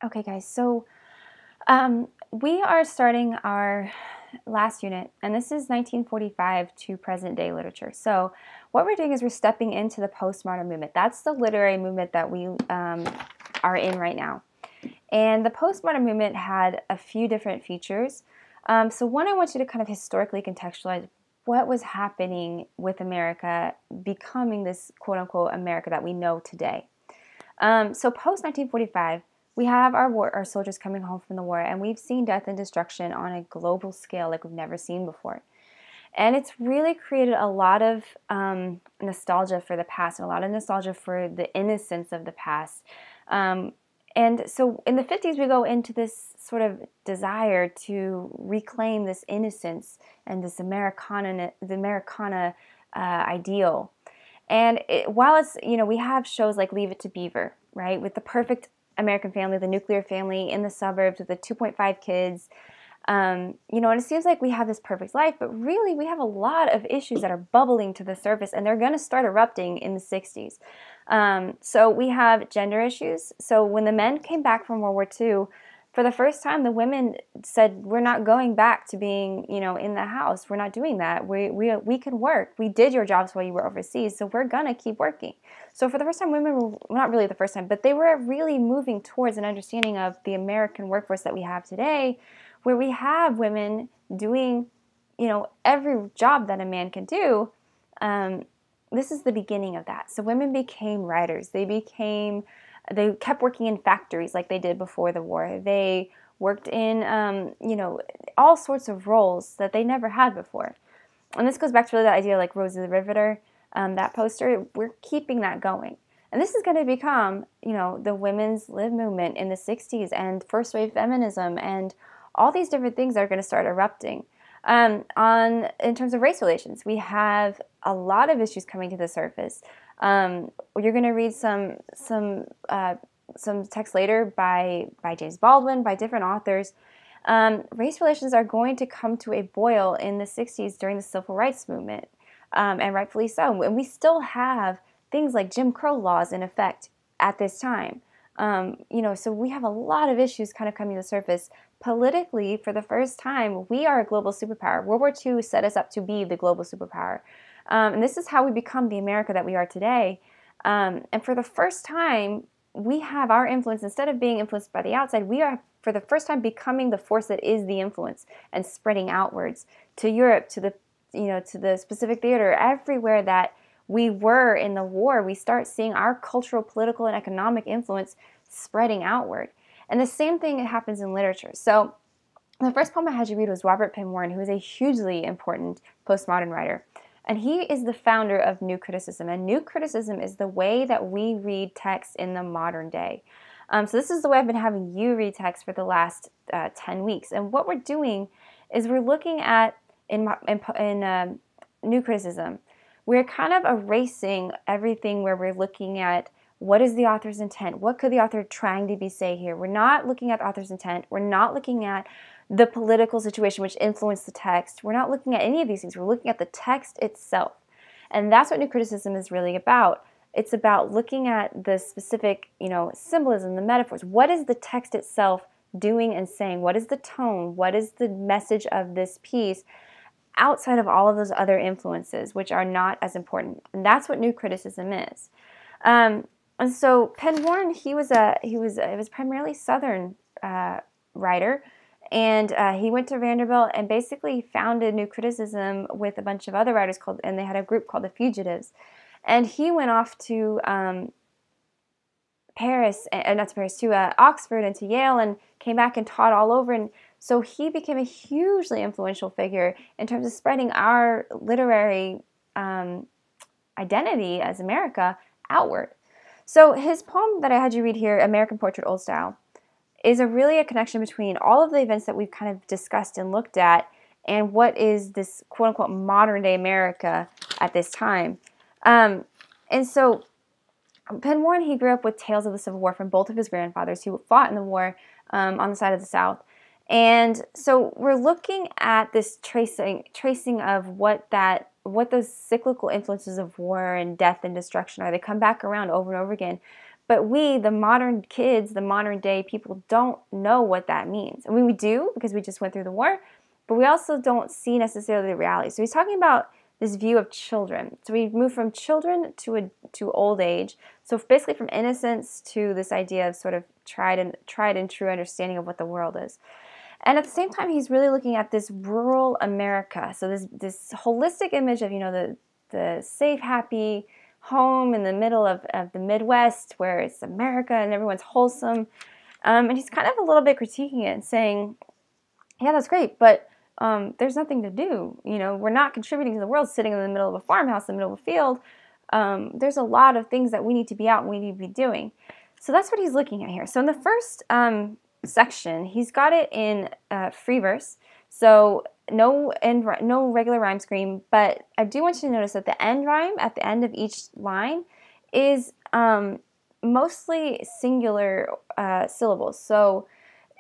Okay, guys, so we are starting our last unit, and this is 1945 to present day literature. So what we're doing is we're stepping into the postmodern movement. That's the literary movement that we are in right now. And the postmodern movement had a few different features. So one, I want you to kind of historically contextualize what was happening with America becoming this quote-unquote America that we know today. So post-1945, we have our soldiers coming home from the war, and we've seen death and destruction on a global scale like we've never seen before. And it's really created a lot of nostalgia for the past and a lot of nostalgia for the innocence of the past. And so in the 50s, we go into this sort of desire to reclaim this innocence and this Americana ideal. And while it's, we have shows like Leave It to Beaver, right, with the perfect American family, the nuclear family in the suburbs with the 2.5 kids, and it seems like we have this perfect life, but really we have a lot of issues that are bubbling to the surface, and they're going to start erupting in the 60s. So we have gender issues. So when the men came back from World War II, for the first time, the women said, we're not going back to being, in the house. We're not doing that. We can work. We did your jobs while you were overseas, so we're going to keep working. So for the first time, women were, well, not really the first time, but they were really moving towards an understanding of the American workforce that we have today, where we have women doing, every job that a man can do. This is the beginning of that. So women became writers. They kept working in factories like they did before the war. They worked in, all sorts of roles that they never had before. And this goes back to really that idea like Rosie the Riveter, that poster. We're keeping that going. And this is going to become, the women's lib movement in the 60s and first wave feminism and all these different things that are going to start erupting. In terms of race relations, we have a lot of issues coming to the surface. You're going to read some text later by James Baldwin, by different authors. Race relations are going to come to a boil in the 60s during the civil rights movement, and rightfully so. And we still have things like Jim Crow laws in effect at this time. So we have a lot of issues kind of coming to the surface. Politically, for the first time, we are a global superpower. World War II set us up to be the global superpower. And this is how we become the America that we are today. And for the first time, we have our influence, instead of being influenced by the outside, we are, for the first time, becoming the force that is the influence and spreading outwards to Europe, to the specific theater, everywhere that we were in the war. We start seeing our cultural, political, and economic influence spreading outward. And the same thing happens in literature. So the first poem I had you read was Robert Penn Warren, who is a hugely important postmodern writer. And he is the founder of New Criticism. And New Criticism is the way that we read text in the modern day. So this is the way I've been having you read text for the last 10 weeks. And what we're doing is we're looking at, in New Criticism, we're kind of erasing everything where we're looking at what is the author's intent? What could the author trying to be say here? We're not looking at the author's intent. We're not looking at the political situation which influenced the text. We're not looking at any of these things. We're looking at the text itself. And that's what New Criticism is really about. It's about looking at the specific, symbolism, the metaphors. What is the text itself doing and saying? What is the tone? What is the message of this piece outside of all of those other influences, which are not as important? And that's what New Criticism is. And so Penn Warren, he was primarily Southern writer, and he went to Vanderbilt and basically founded New Criticism with a bunch of other writers and they had a group called the Fugitives. And he went off to Oxford and to Yale, and came back and taught all over. And so he became a hugely influential figure in terms of spreading our literary identity as America outward. So his poem that I had you read here, American Portrait Old Style, is really a connection between all of the events that we've kind of discussed and looked at and what is this quote-unquote modern-day America at this time. And so Penn Warren, he grew up with tales of the Civil War from both of his grandfathers who fought in the war on the side of the South. And so we're looking at this tracing of what those cyclical influences of war and death and destruction are. They come back around over and over again. But we, the modern kids, the modern day people, don't know what that means. I mean, we do because we just went through the war, but we also don't see necessarily the reality. So he's talking about this view of children. So we move from children to old age. So basically from innocence to this idea of sort of tried and true understanding of what the world is. And at the same time, he's really looking at this rural America. So this holistic image of, the safe, happy home in the middle of the Midwest where it's America and everyone's wholesome. And he's kind of a little bit critiquing it and saying, yeah, that's great, but there's nothing to do. We're not contributing to the world sitting in the middle of a farmhouse, in the middle of a field. There's a lot of things that we need to be out and we need to be doing. So that's what he's looking at here. So in the first section, he's got it in free verse. So no regular rhyme scheme, but I do want you to notice that the end rhyme at the end of each line is mostly singular syllables. So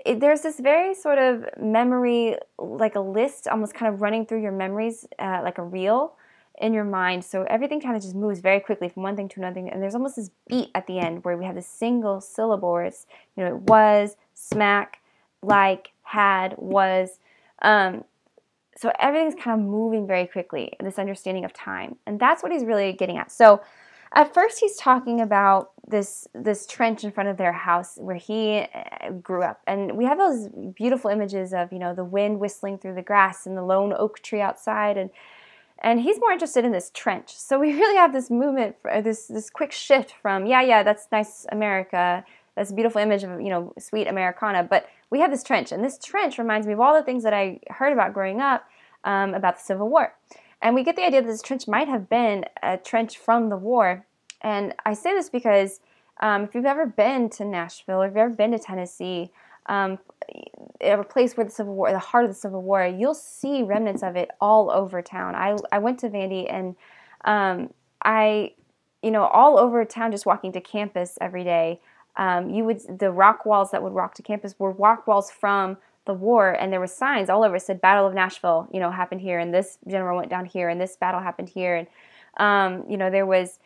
there's this very sort of memory, like a list, almost kind of running through your memories like a reel in your mind. So everything kind of just moves very quickly from one thing to another thing. And there's almost this beat at the end where we have this single syllable where it's, it was, smack, like, had, was. So everything's kind of moving very quickly, this understanding of time. And that's what he's really getting at. So at first he's talking about this trench in front of their house where he grew up. And we have those beautiful images of, the wind whistling through the grass and the lone oak tree outside. And he's more interested in this trench. So we really have this movement, this quick shift from, yeah, that's nice America. That's a beautiful image of, sweet Americana. But we have this trench. And this trench reminds me of all the things that I heard about growing up about the Civil War. And we get the idea that this trench might have been a trench from the war. And I say this because if you've ever been to Nashville, or if you've ever been to Tennessee, a place where the Civil War, the heart of the Civil War, you'll see remnants of it all over town. I went to Vandy, and all over town, just walking to campus every day, the rock walls that would rock to campus were rock walls from the war, and there were signs all over. It said Battle of Nashville, happened here, and this general went down here, and this battle happened here, and there was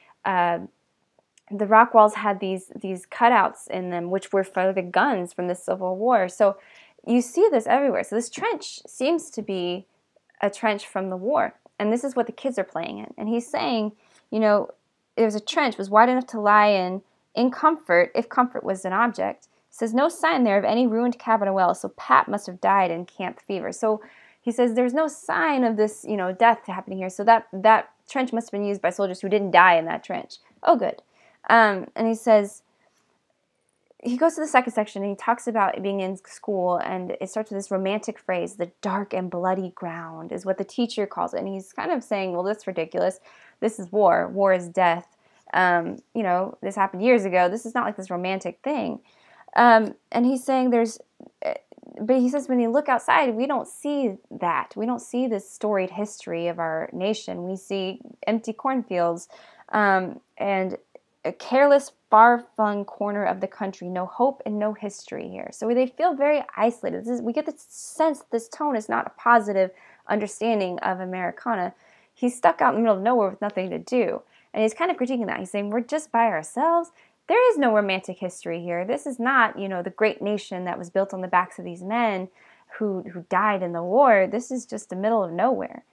the rock walls had these cutouts in them, which were for the guns from the Civil War. So you see this everywhere. So this trench seems to be a trench from the war, and this is what the kids are playing in. And he's saying, it was a trench, was wide enough to lie in comfort, if comfort was an object. Says no sign there of any ruined cabin or well, so Pat must have died in camp fever. So he says there's no sign of this, death happening here. So that trench must have been used by soldiers who didn't die in that trench. Oh, good. And he says, he goes to the second section and he talks about being in school, and it starts with this romantic phrase, the dark and bloody ground is what the teacher calls it. And he's kind of saying, well, that's ridiculous. This is war. War is death. This happened years ago. This is not like this romantic thing. And he's saying but he says when you look outside, we don't see that. We don't see this storied history of our nation. We see empty cornfields and a careless, far-flung corner of the country. No hope and no history here. So they feel very isolated. We get the sense that this tone is not a positive understanding of Americana. He's stuck out in the middle of nowhere with nothing to do. And he's kind of critiquing that. He's saying, we're just by ourselves. There is no romantic history here. This is not, the great nation that was built on the backs of these men who died in the war. This is just the middle of nowhere.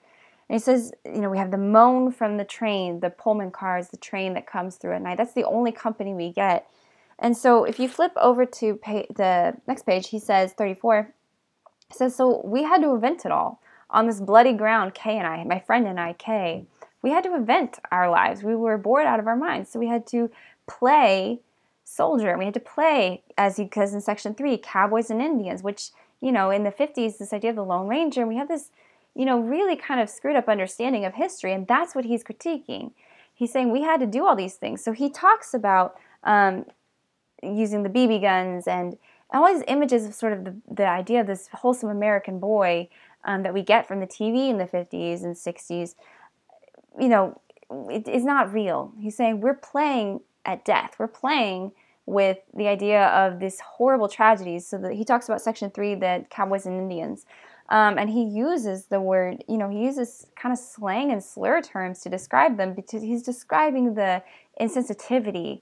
And he says, we have the moan from the train, the Pullman cars, the train that comes through at night. That's the only company we get. And so if you flip over to the next page, he says, 34, he says, so we had to invent it all. On this bloody ground, Kay and I, my friend and I, Kay, we had to invent our lives. We were bored out of our minds. So we had to play soldier. We had to play, because in section 3, cowboys and Indians, which, in the 50s, this idea of the Lone Ranger, we have this, really kind of screwed up understanding of history, and that's what he's critiquing. He's saying we had to do all these things. So he talks about using the BB guns and all these images of sort of the idea of this wholesome American boy that we get from the TV in the 50s and 60s. It is not real. He's saying we're playing at death. We're playing with the idea of this horrible tragedies. So that he talks about section 3, the cowboys and Indians. And he uses the word, he uses kind of slang and slur terms to describe them, because he's describing the insensitivity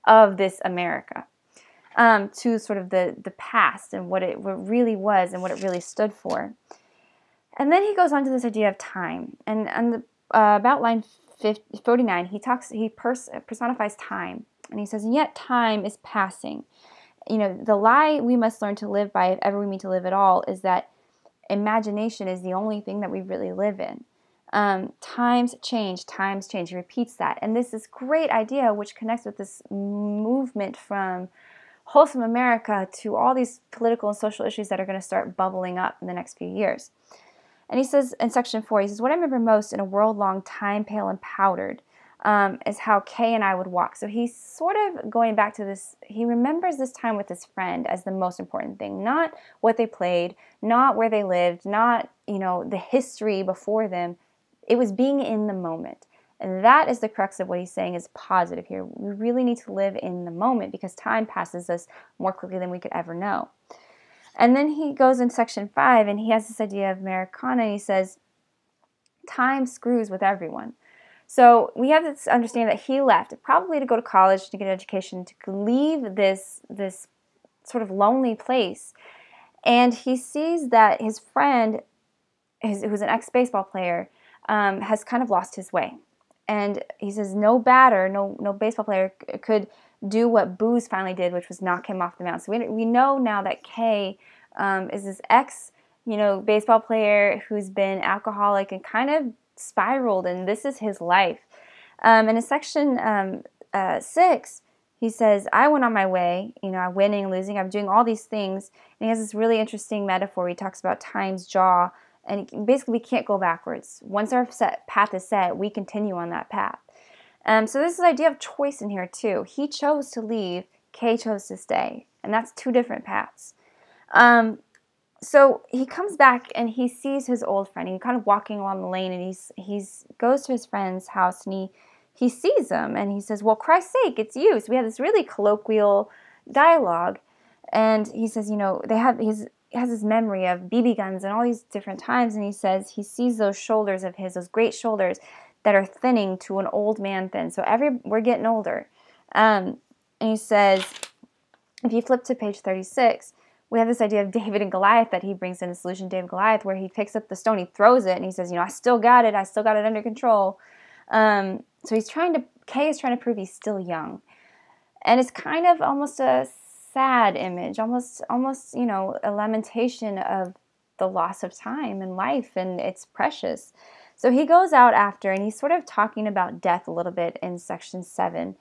of this America, to sort of the past and what it really was and what it really stood for. And then he goes on to this idea of time. And on the, about line 49, he personifies time. And he says, and yet time is passing. You know, the lie we must learn to live by, if ever we mean to live at all, is that imagination is the only thing that we really live in. Times change. He repeats that. And this great idea, which connects with this movement from wholesome America to all these political and social issues that are going to start bubbling up in the next few years. And he says in section 4, he says, what I remember most in a world long time, pale and powdered, is how Kay and I would walk. So he's sort of going back to this, he remembers this time with his friend as the most important thing, not what they played, not where they lived, not, you know, the history before them. It was being in the moment. And that is the crux of what he's saying is positive here. We really need to live in the moment because time passes us more quickly than we could ever know. And then he goes in section 5 and he has this idea of Americana, and he says, time screws with everyone. So we have this understanding that he left, probably to go to college, to get an education, to leave this sort of lonely place. And he sees that his friend, who was an ex-baseball player, has kind of lost his way. And he says no batter, no baseball player could do what Booze finally did, which was knock him off the mound. So we know now that Kay is this baseball player who's been alcoholic and kind of spiraled, and this is his life. And in section 6, he says, I went on my way, I'm winning and losing, I'm doing all these things. And he has this really interesting metaphor where he talks about time's jaw, and basically we can't go backwards. Once our path is set, we continue on that path. So this is the idea of choice in here too. He chose to leave, Kay chose to stay, and that's two different paths. So he comes back and he sees his old friend. He's kind of walking along the lane, and he goes to his friend's house, and he sees him, and he says, well, Christ's sake, it's you. So we have this really colloquial dialogue, and he says, he has this memory of BB guns and all these different times, and he says he sees those shoulders of his, those great shoulders that are thinning to an old man thin. So we're getting older. And he says, if you flip to page 36, we have this idea of David and Goliath that he brings in the solution, David and Goliath, where he picks up the stone, he throws it, and he says, I still got it under control. So Kay is trying to prove he's still young. And it's kind of almost a sad image, almost a lamentation of the loss of time and life, and it's precious. So he goes out after, and he's sort of talking about death a little bit in section 7.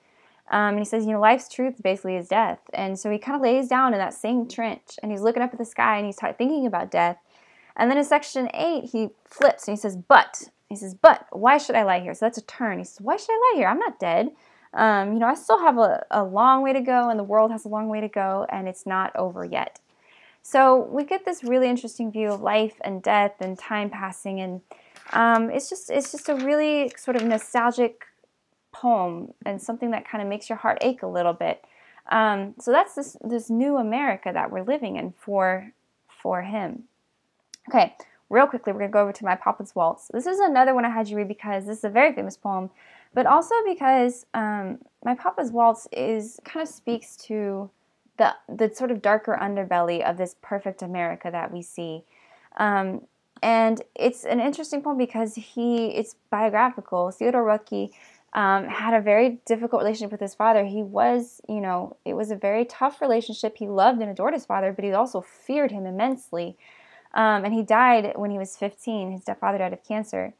And he says, life's truth basically is death. And so he kind of lays down in that same trench, and he's looking up at the sky, and he's thinking about death. And then in section 8, he flips, and he says, but why should I lie here? So that's a turn. He says, why should I lie here? I'm not dead. I still have a long way to go, and the world has a long way to go, and it's not over yet. So we get this really interesting view of life and death and time passing, and it's just a really sort of nostalgic poem, and something that kind of makes your heart ache a little bit. So that's this new America that we're living in for him. Okay, real quickly, we're going to go over to my Papas Waltz. This is another one I had you read because this is a very famous poem, but also because my Papas Waltz kind of speaks to the sort of darker underbelly of this perfect America that we see. And it's an interesting poem because it's biographical. Theodore Roethke had a very difficult relationship with his father. He was, it was a very tough relationship. He loved and adored his father, but he also feared him immensely. And he died when he was 15. His father died of cancer.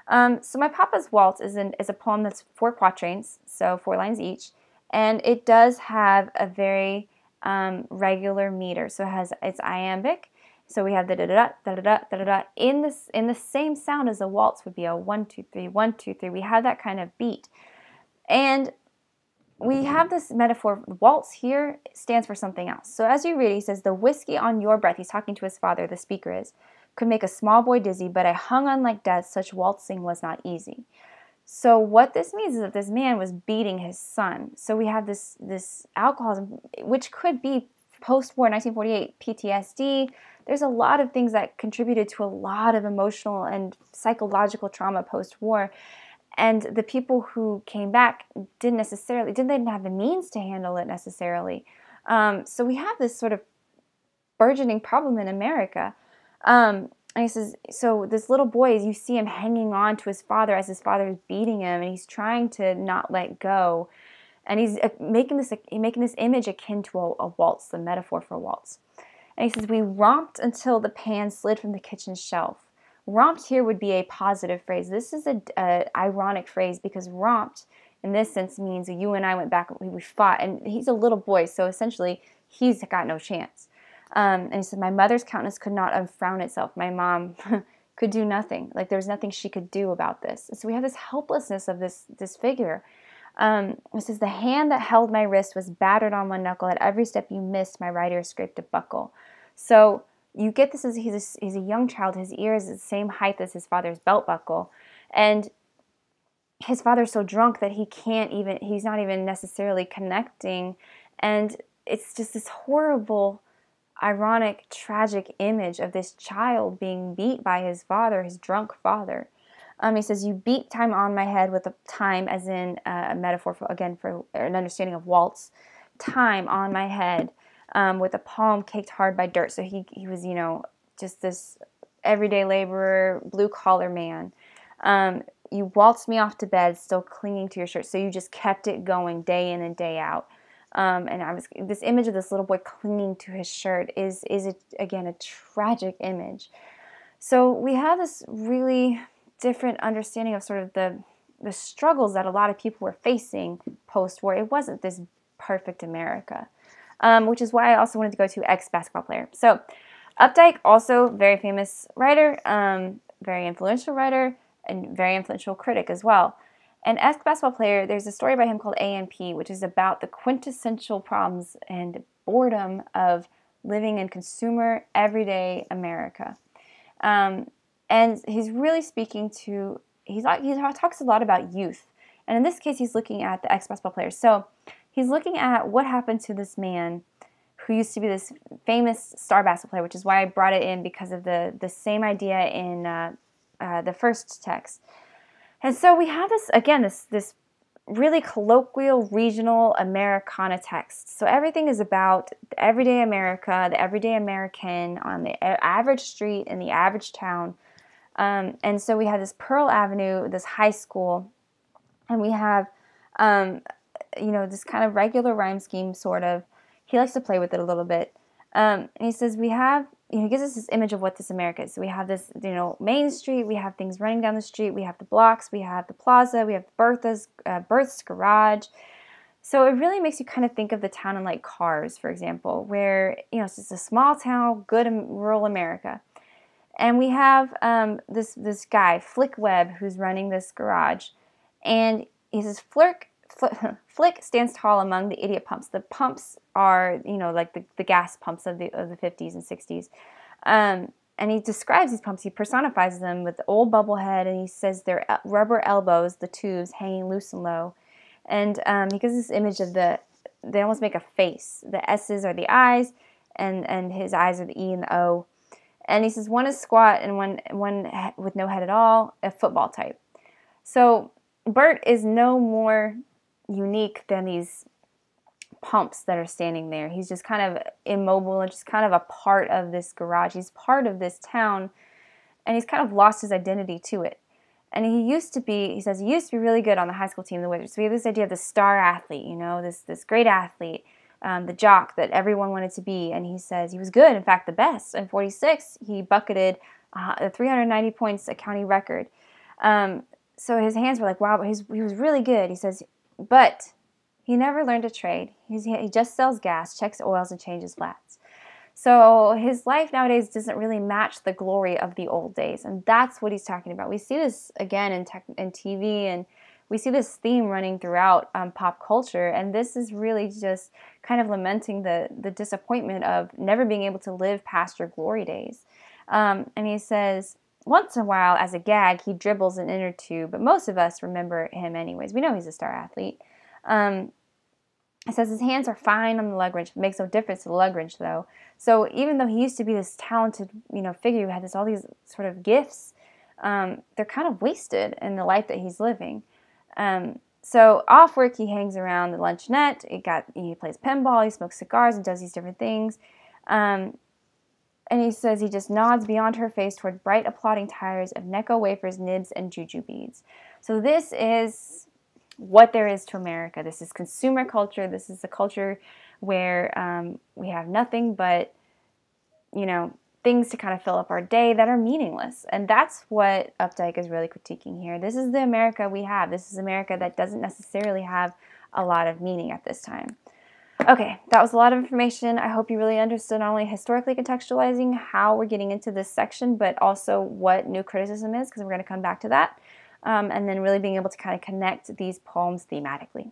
So my Papas Waltz is a poem that's 4 quatrains, so 4 lines each, and it does have a very regular meter. So it's iambic. So we have the da-da-da, da-da-da, da-da-da. In the same sound as a waltz would be a 1, 2, 3, 1, 2, 3. We have that kind of beat. And we have this metaphor. Waltz here stands for something else. So as you read, he says, the whiskey on your breath, he's talking to his father, the speaker is, could make a small boy dizzy, but I hung on like death, such waltzing was not easy. So what this means is that this man was beating his son. So we have this alcoholism, which could be post-war 1948 PTSD. There's a lot of things that contributed to a lot of emotional and psychological trauma post-war. And the people who came back didn't have the means to handle it necessarily. So we have this sort of burgeoning problem in America. And he says, so this little boy, you see him hanging on to his father as his father is beating him, and he's trying to not let go. And he's making this image akin to a waltz, the metaphor for a waltz. And he says, we romped until the pan slid from the kitchen shelf. Romped here would be a positive phrase. This is an ironic phrase because romped in this sense means you and I went back, we fought. And he's a little boy, so essentially he's got no chance. And he said, my mother's countenance could not unfrown itself. My mom could do nothing. Like there was nothing she could do about this. And so we have this helplessness of this figure. It says, the hand that held my wrist was battered on one knuckle. At every step you missed, my right ear scraped a buckle. So you get this as he's a young child. His ear is the same height as his father's belt buckle. And his father's so drunk that he's not even necessarily connecting. And it's just this horrible, ironic, tragic image of this child being beat by his father, his drunk father. He says, you beat time on my head with a time, as in a metaphor for an understanding of waltz. Time on my head with a palm caked hard by dirt. So he was, just this everyday laborer, blue-collar man. You waltzed me off to bed, still clinging to your shirt. So you just kept it going day in and day out. And this image of this little boy clinging to his shirt is again, a tragic image. So we have this really different understanding of sort of the struggles that a lot of people were facing post-war. It wasn't this perfect America, which is why I also wanted to go to ex-basketball player. So Updike, also very famous writer, very influential writer, and very influential critic as well. And ex-basketball player, there's a story by him called A&P, which is about the quintessential problems and boredom of living in consumer, everyday America. And he's really speaking to, he talks a lot about youth. And in this case, he's looking at the ex-basketball players. So he's looking at what happened to this man who used to be this famous star basketball player, which is why I brought it in, because of the same idea in the first text. And so we have this really colloquial, regional Americana text. So everything is about the everyday America, the everyday American on the average street in the average town. And so we have this Pearl Avenue, this high school, and we have, this kind of regular rhyme scheme, sort of. He likes to play with it a little bit. And he says he gives us this image of what this America is. So we have this, Main Street, we have things running down the street, we have the blocks, we have the plaza, we have Bertha's garage. So it really makes you kind of think of the town in like Cars, for example, where, it's just a small town, good rural America. And we have this guy, Flick Webb, who's running this garage. And he says, Flick stands tall among the idiot pumps. The pumps are, like the gas pumps of the 50s and 60s. And he describes these pumps. He personifies them with the old bubblehead, and he says they're rubber elbows, the tubes hanging loose and low. And he gives this image of they almost make a face. The S's are the eyes, and his eyes are the E and the O. And he says one is squat and one with no head at all, a football type. So Bert is no more unique than these pumps that are standing there. He's just kind of immobile and just kind of a part of this garage. He's part of this town, and he's kind of lost his identity to it. And he says he used to be really good on the high school team, the Wizards. So we have this idea of the star athlete, this great athlete, the jock that everyone wanted to be. And he says he was good, in fact, the best. In 46, he bucketed 390 points, a county record. So his hands were like, wow, but he was really good. He says, but he never learned a trade. He just sells gas, checks oils, and changes flats. So his life nowadays doesn't really match the glory of the old days, and that's what he's talking about. We see this again in TV, and we see this theme running throughout pop culture, and this is really just kind of lamenting the disappointment of never being able to live past your glory days. And he says, once in a while, as a gag, he dribbles an inner tube, but most of us remember him anyways. We know he's a star athlete. It says his hands are fine on the lug wrench. It makes no difference to the lug wrench, though. So even though he used to be this talented, figure who had all these sort of gifts, they're kind of wasted in the life that he's living. So off work, he hangs around the luncheonette. He plays pinball, he smokes cigars, and does these different things. And he says he just nods beyond her face toward bright applauding tires of Necco wafers, nibs, and juju beads. So this is what there is to America. This is consumer culture. This is a culture where we have nothing but, things to kind of fill up our day that are meaningless. And that's what Updike is really critiquing here. This is the America we have. This is America that doesn't necessarily have a lot of meaning at this time. Okay, that was a lot of information. I hope you really understood not only historically contextualizing how we're getting into this section, but also what new criticism is, because we're going to come back to that, and then really being able to kind of connect these poems thematically.